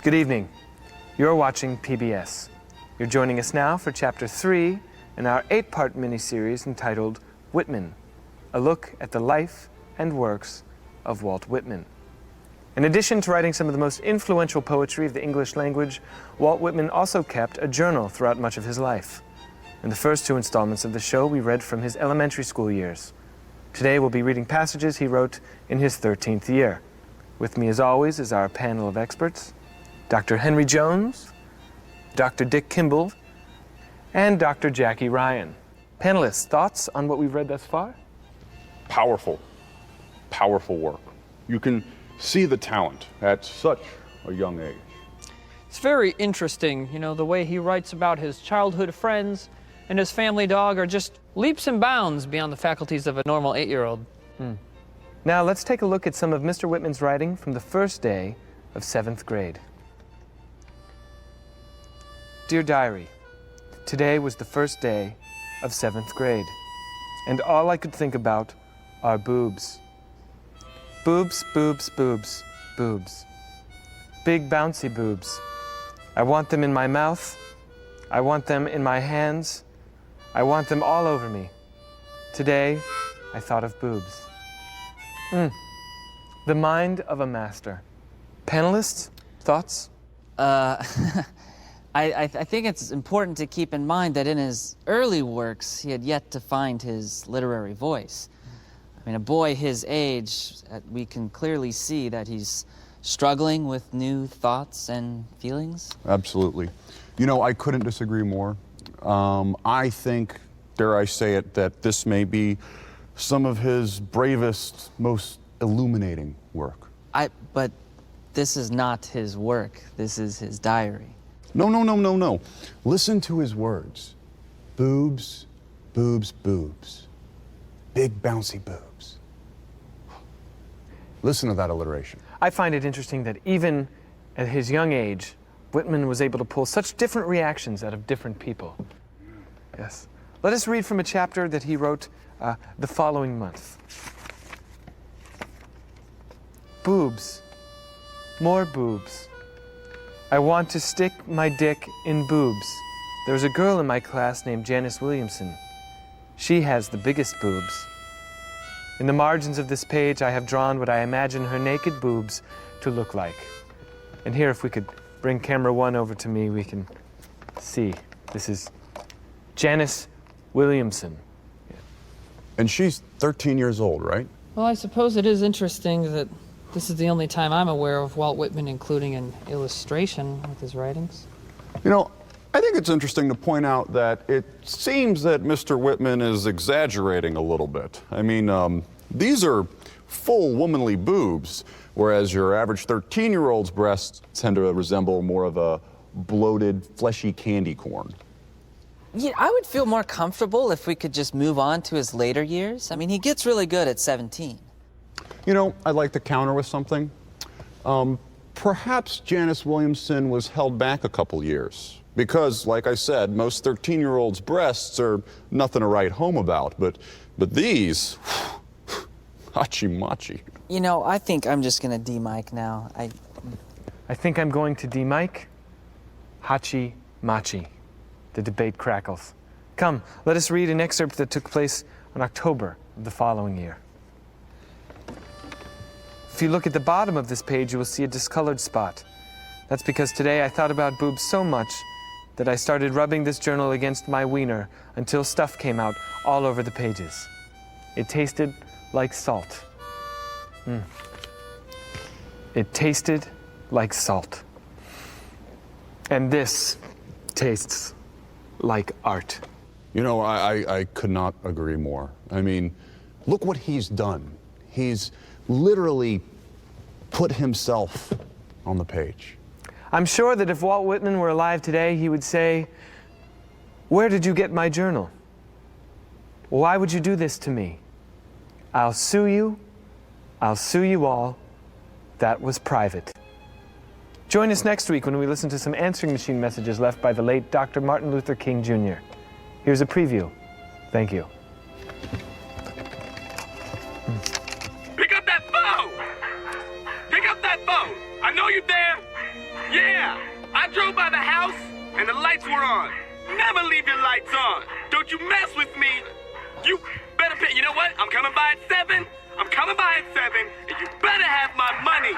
Good evening. You're watching PBS. You're joining us now for Chapter 3 in our 8-part miniseries entitled Whitman, a look at the life and works of Walt Whitman. In addition to writing some of the most influential poetry of the English language, Walt Whitman also kept a journal throughout much of his life. In the first 2 installments of the show, we read from his elementary school years. Today, we'll be reading passages he wrote in his 13th year. With me, as always, is our panel of experts, Dr. Henry Jones, Dr. Dick Kimball, and Dr. Jackie Ryan. Panelists, thoughts on what we've read thus far? Powerful, powerful work. You can see the talent at such a young age. It's very interesting, the way he writes about his childhood friends and his family dog are just leaps and bounds beyond the faculties of a normal 8-year-old. Now, let's take a look at some of Mr. Whitman's writing from the first day of 7th grade. Dear Diary, today was the first day of 7th grade, and all I could think about are boobs. Boobs, boobs, boobs, boobs. Big bouncy boobs. I want them in my mouth. I want them in my hands. I want them all over me. Today, I thought of boobs. The mind of a master. Panelists, thoughts? I think it's important to keep in mind that in his early works, he had yet to find his literary voice. I mean, a boy his age, we can clearly see that he's struggling with new thoughts and feelings. Absolutely. I couldn't disagree more. I think, dare I say it, that this may be some of his bravest, most illuminating work. But this is not his work. This is his diary. No. Listen to his words. Boobs, boobs, boobs. Big bouncy boobs. Listen to that alliteration. I find it interesting that even at his young age, Whitman was able to pull such different reactions out of different people. Yes. Let us read from a chapter that he wrote the following month. Boobs. More boobs. I want to stick my dick in boobs. There's a girl in my class named Janice Williamson. She has the biggest boobs. In the margins of this page, I have drawn what I imagine her naked boobs to look like. And here, if we could bring camera 1 over to me, we can see. This is Janice Williamson. And she's 13 years old, right? Well, I suppose it is interesting that this is the only time I'm aware of Walt Whitman including an illustration with his writings. I think it's interesting to point out that it seems that Mr. Whitman is exaggerating a little bit. I mean, these are full womanly boobs, whereas your average 13-year-old's breasts tend to resemble more of a bloated, fleshy candy corn. Yeah, I would feel more comfortable if we could just move on to his later years. I mean, he gets really good at 17. I'd like to counter with something. Perhaps Janice Williamson was held back a couple years. Because, like I said, most 13-year-olds' breasts are nothing to write home about. But these, hachi-machi. I think I'm just going to de-mic now. I think I'm going to de-mic. Hachi-machi. The debate crackles. Come, let us read an excerpt that took place in October of the following year. If you look at the bottom of this page, you will see a discolored spot. That's because today I thought about boobs so much that I started rubbing this journal against my wiener until stuff came out all over the pages. It tasted like salt. It tasted like salt. And this tastes like art. I could not agree more. I mean, look what he's done. He's literally put himself on the page. I'm sure that if Walt Whitman were alive today, he would say, "Where did you get my journal? Why would you do this to me? I'll sue you. I'll sue you all. That was private." Join us next week when we listen to some answering machine messages left by the late Dr. Martin Luther King Jr. Here's a preview. Thank you. Pick up that phone! Pick up that phone! I know you're there! Yeah, I drove by the house and the lights were on. Never leave your lights on. Don't you mess with me. You better pay. You know what? I'm coming by at 7. I'm coming by at 7, and you better have my money.